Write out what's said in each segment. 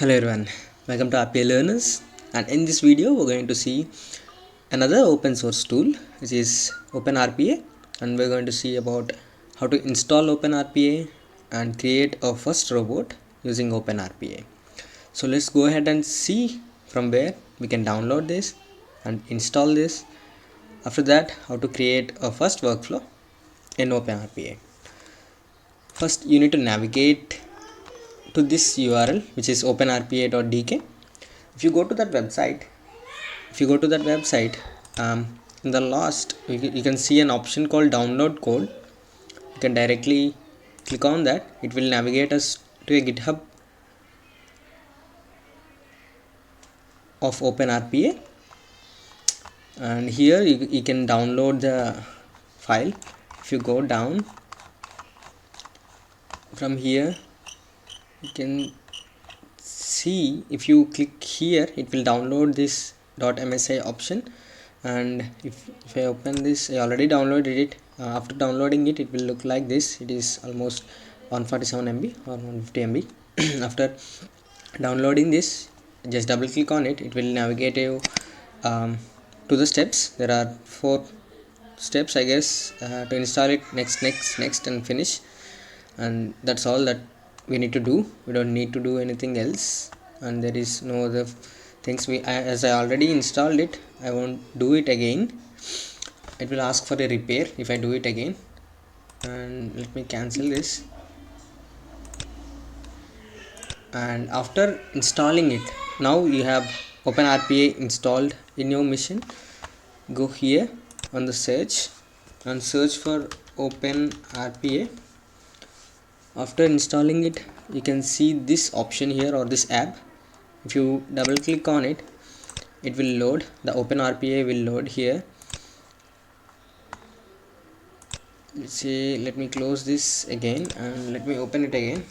Hello everyone, welcome to RPA Learners, and in this video we're going to see another open source tool which is OpenRPA, and we're going to see about how to install OpenRPA and create a first robot using OpenRPA. So let's go ahead and see from where we can download this and install this. After that, how to create a first workflow in OpenRPA. First, you need to navigate to this URL, which is openrpa.dk. If you go to that website, in the last you can see an option called download code. You can directly click on that. It will navigate us to a GitHub of OpenRPA, and here you can download the file. If you go down from here, you can see, if you click here, it will download this .msi option, and if I open this, I already downloaded it. After downloading it, it will look like this. It is almost 147 MB or 150 MB. After downloading this, just double click on it. It will navigate you to the steps. There are 4 steps, I guess, to install it. Next and finish, and that's all that we need to do. We don't need to do anything else, and there is no other things. As I already installed it, I won't do it again. It will ask for a repair if I do it again, and let me cancel this. And after installing it, now you have OpenRPA installed in your machine. Go here on the search and search for OpenRPA. After installing it, you can see this option here, or this app. If you double click on it, it will load. The OpenRPA will load here. Let's see, let me close this again and let me open it again.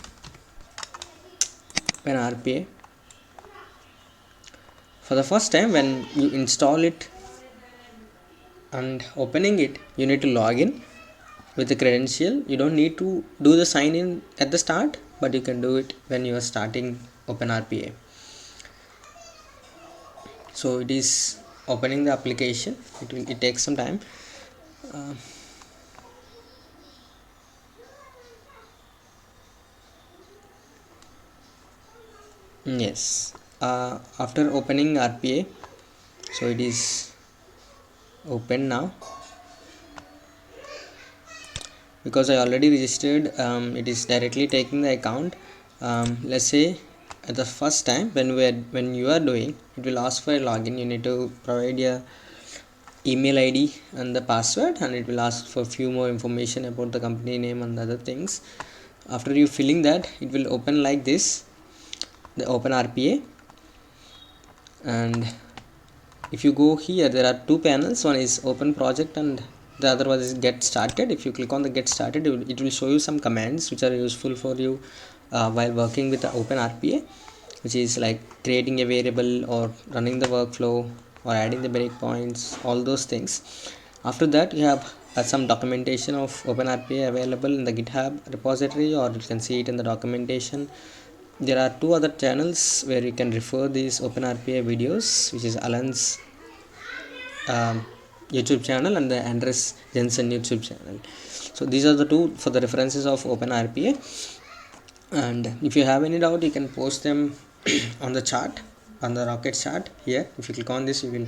OpenRPA. For the first time, when you install it and opening it, you need to log in with the credential. You don't need to do the sign in at the start, but you can do it when you are starting OpenRPA. So it is opening the application. It takes some time. Yes, after opening RPA, so it is open now. Because I already registered, it is directly taking the account. Let's say at the first time when you are doing, it will ask for a login. You need to provide your email ID and the password, and it will ask for a few more information about the company name and other things. After you filling that, it will open like this, the OpenRPA. And if you go here, there are 2 panels. One is open project and the other one is get started. If you click on the get started, it will show you some commands which are useful for you while working with the OpenRPA, which is like creating a variable or running the workflow or adding the breakpoints, all those things. After that, you have some documentation of OpenRPA available in the GitHub repository, or you can see it in the documentation. There are 2 other channels where you can refer these OpenRPA videos, which is Alan's YouTube channel and the Andres Jensen YouTube channel. So these are the 2 for the references of OpenRPA. And if you have any doubt, you can post them on the chat, on the Rocket chat here. If you click on this, you will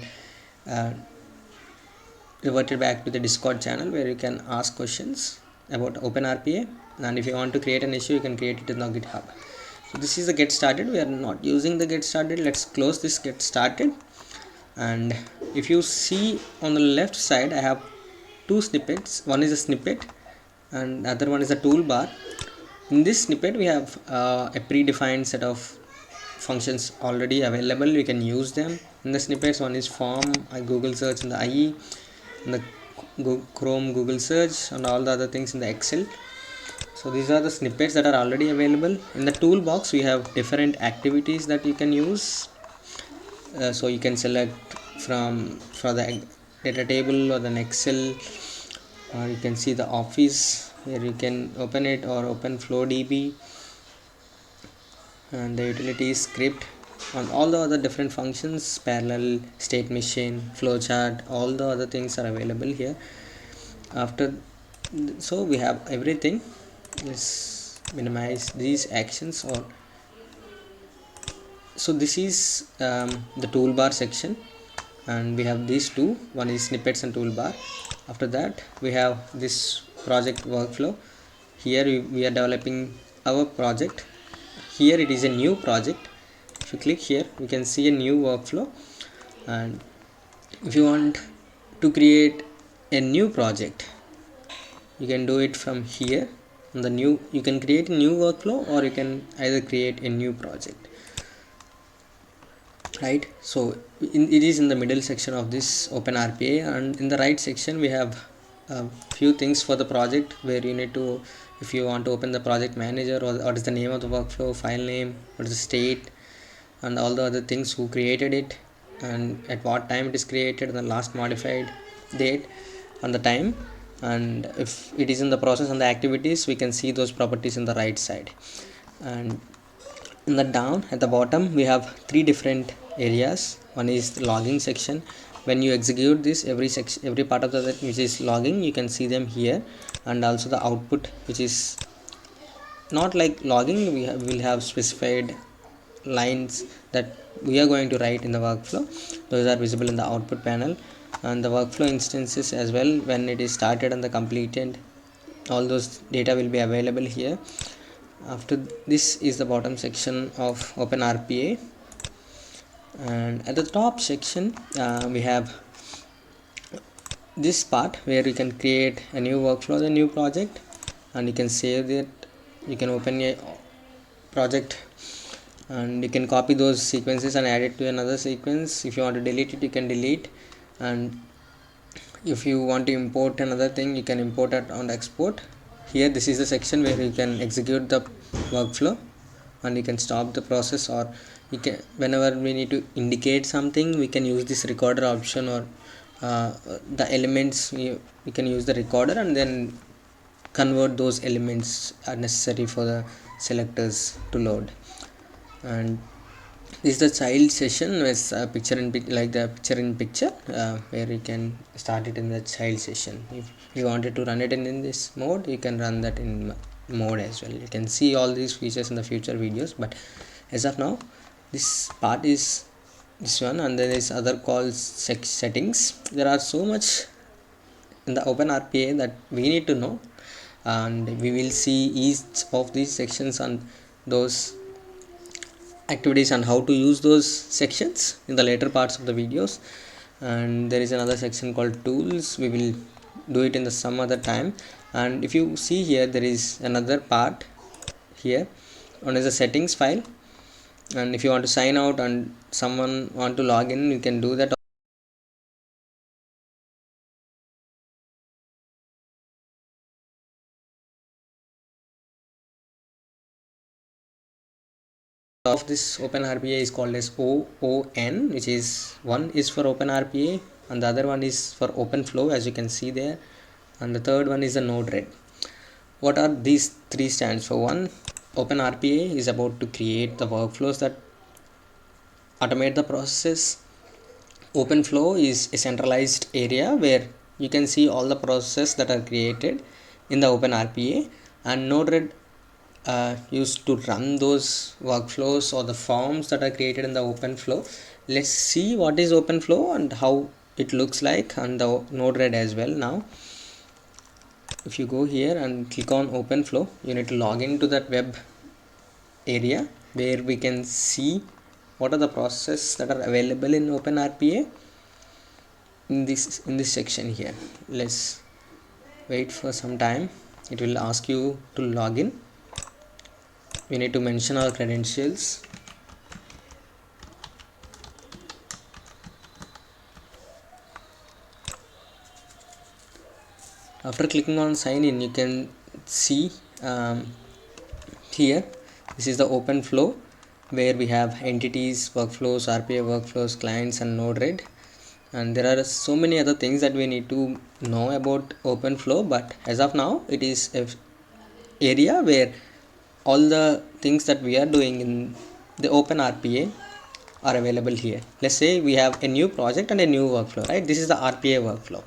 revert it back to the Discord channel where you can ask questions about OpenRPA. And if you want to create an issue, you can create it in the GitHub. So this is the get started. We are not using the get started. Let's close this get started. And if you see on the left side, I have 2 snippets. One is a snippet and the other one is a toolbar. In this snippet, we have a predefined set of functions already available. We can use them in the snippets. One is form, Google search in the IE, and the Chrome Google search, and all the other things in the Excel. So these are the snippets that are already available. In the toolbox, we have different activities that you can use. So you can select for the data table or an Excel, or you can see the Office where you can open it, or open FlowDB, and the utility script and all the other different functions, parallel, state machine, flowchart, all the other things are available here. After so we have everything. Let's minimize these actions. Or so this is the toolbar section, and we have these two. One is snippets and toolbar. After that we have this project workflow. Here we are developing our project. Here it is a new project. If you click here, you can see a new workflow. And if you want to create a new project, you can do it from here. On the new, you can create a new workflow, or you can either create a new project, right? So it is in the middle section of this OpenRPA, and in the right section we have a few things for the project, where you need to, if you want to open the project manager, or what is the name of the workflow, file name, what is the state, and all the other things, who created it, and at what time it is created, the last modified date, and the time. And if it is in the process and the activities, we can see those properties in the right side. And in the down at the bottom we have three different areas. One is the logging section. When you execute this, every section, every part of the which is logging, you can see them here. And also the output, which is not like logging, we will have specified lines that we are going to write in the workflow. Those are visible in the output panel. And the workflow instances as well, when it is started and the completed, all those data will be available here. After this is the bottom section of OpenRPA. And at the top section we have this part, where you can create a new workflow, the new project, and you can save it. You can open a project, and you can copy those sequences and add it to another sequence. If you want to delete it, you can delete. And if you want to import another thing, you can import it on export. Here this is the section where you can execute the workflow, and you can stop the process, or you can, whenever we need to indicate something, we can use this recorder option, or the elements, we can use the recorder and then convert those elements are necessary for the selectors to load. And this is the child session with picture in like the picture in picture, where you can start it in the child session. If you wanted to run it in this mode, you can run that in mode as well. You can see all these features in the future videos, but as of now, this part is this one. And then is other calls settings. There are so much in the OpenRPA that we need to know, and we will see each of these sections and those activities and how to use those sections in the later parts of the videos. And there is another section called tools. We will do it in the some other time. And if you see here, there is another part here. One is the settings file, and if you want to sign out and someone want to log in, you can do that. Of this OpenRPA is called as OON, which is one is for OpenRPA and the other one is for OpenFlow, as you can see there, and the third one is the Node-RED. What are these three stands for? One, OpenRPA is about to create the workflows that automate the process. OpenFlow is a centralized area where you can see all the processes that are created in the OpenRPA, and Node-RED used to run those workflows or the forms that are created in the OpenFlow. Let's see what is OpenFlow and how it looks like, and the Node-RED as well. Now if you go here and click on OpenFlow, you need to log into that web area where we can see what are the processes that are available in OpenRPA in this section here. Let's wait for some time. It will ask you to log in. We need to mention our credentials. After clicking on sign in, you can see here this is the OpenFlow, where we have entities, workflows, RPA workflows, clients, and Node-RED. And there are so many other things that we need to know about OpenFlow, but as of now, it is an area where all the things that we are doing in the Open RPA are available here. Let's say we have a new project and a new workflow, right? This is the RPA workflow.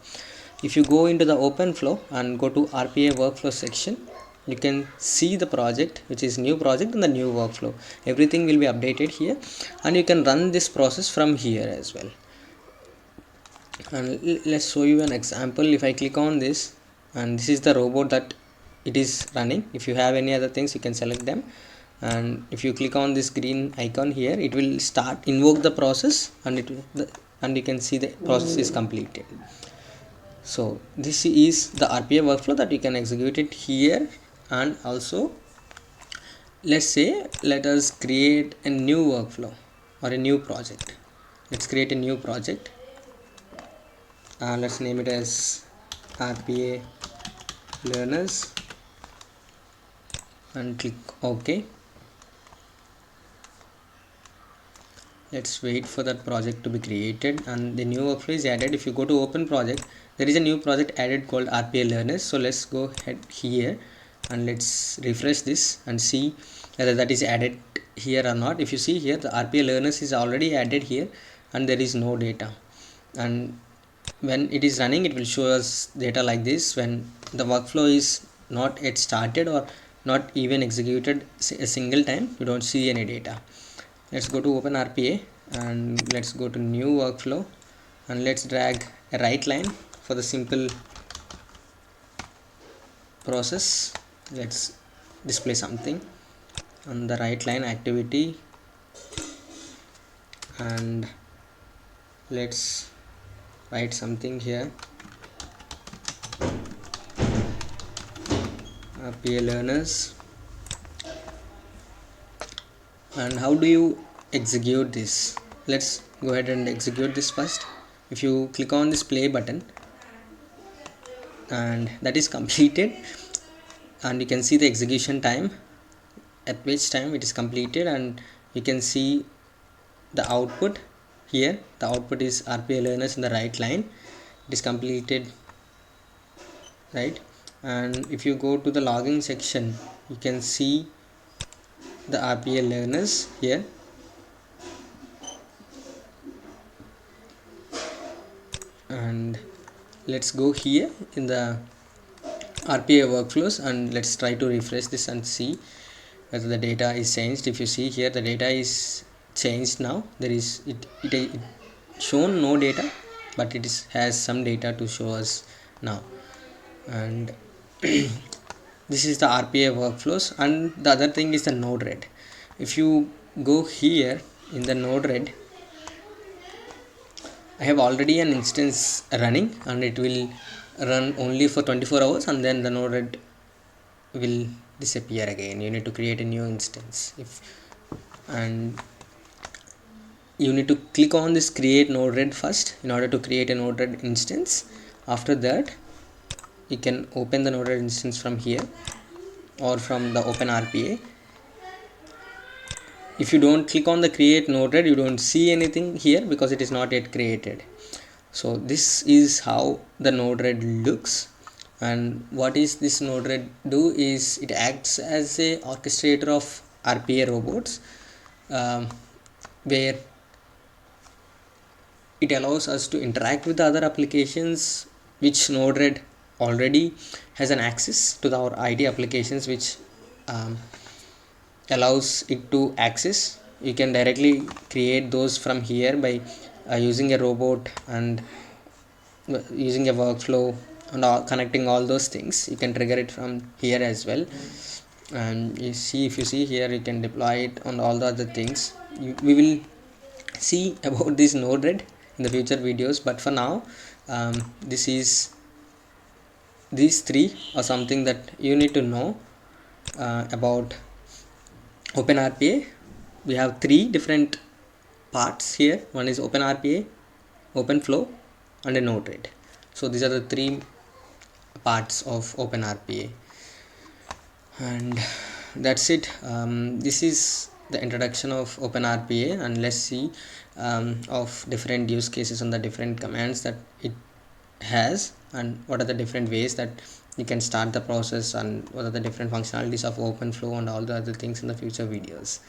If you go into the open flow and go to RPA workflow section, you can see the project, which is new project and the new workflow. Everything will be updated here, and you can run this process from here as well. And let's show you an example. If I click on this, and this is the robot that it is running. If you have any other things, you can select them, and if you click on this green icon here, it will start invoke the process, and and you can see the process is completed. So this is the RPA workflow that you can execute it here. And also, let's say let us create a new workflow or a new project. Let's create a new project. Let's name it as RPA learners and click OK. Let's wait for that project to be created, and the new workflow is added. If you go to open project, there is a new project added called RPA learners. So let's go ahead here and let's refresh this and see whether that is added here or not. If you see here, the RPA learners is already added here and there is no data, and when it is running, it will show us data like this. When the workflow is not yet started or not even executed a single time, you don't see any data. Let's go to Open RPA and let's go to new workflow, and let's drag a right line for the simple process. Let's display something on the right line activity, and let's write something here. RPA learners. And how do you execute this? Let's go ahead and execute this first. If you click on this play button, and that is completed, and you can see the execution time, at which time it is completed, and you can see the output here. The output is RPA learners in the right line. It is completed, right? And if you go to the logging section, you can see the RPA learners here. And let's go here in the RPA workflows and let's try to refresh this and see whether the data is changed. If you see here, the data is changed now. There is it shown no data, but it has some data to show us now. And this is the RPA workflows. And the other thing is the Node-RED. If you go here in the Node-RED, I have already an instance running, and it will run only for 24 hours, and then the Node-RED will disappear again. You need to create a new instance. And you need to click on this create Node-RED first in order to create a Node-RED instance. After that, you can open the Node-RED instance from here or from the Open RPA. If you don't click on the create Node-RED, you don't see anything here because it is not yet created. So this is how the Node-RED looks. And what is this Node-RED do is it acts as a orchestrator of RPA robots, where it allows us to interact with the other applications which Node-RED already has an access to our ID applications, which allows it to access. You can directly create those from here by using a robot and using a workflow and connecting all those things. You can trigger it from here as well. And if you see here, you can deploy it on all the other things. We will see about this Node-RED in the future videos, but for now, these three are something that you need to know about Open RPA. We have three different parts here. One is Open RPA, Open Flow, and a Node-RED. So these are the three parts of Open RPA, and that's it. This is the introduction of Open RPA, and let's see of different use cases and the different commands that it has, and what are the different ways that you can start the process and what are the different functionalities of OpenFlow and all the other things in the future videos.